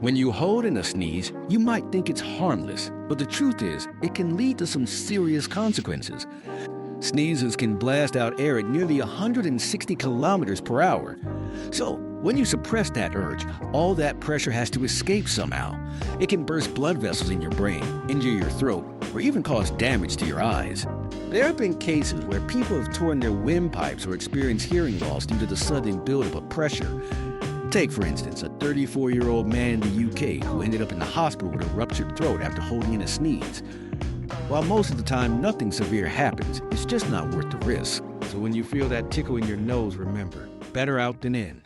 When you hold in a sneeze, you might think it's harmless, but the truth is, it can lead to some serious consequences. Sneezes can blast out air at nearly 160 kilometers per hour. So, when you suppress that urge, all that pressure has to escape somehow. It can burst blood vessels in your brain, injure your throat, or even cause damage to your eyes. There have been cases where people have torn their windpipes or experienced hearing loss due to the sudden buildup of pressure. Take, for instance, a 34-year-old man in the UK who ended up in the hospital with a ruptured throat after holding in a sneeze. While most of the time nothing severe happens, it's just not worth the risk. So when you feel that tickle in your nose, remember, better out than in.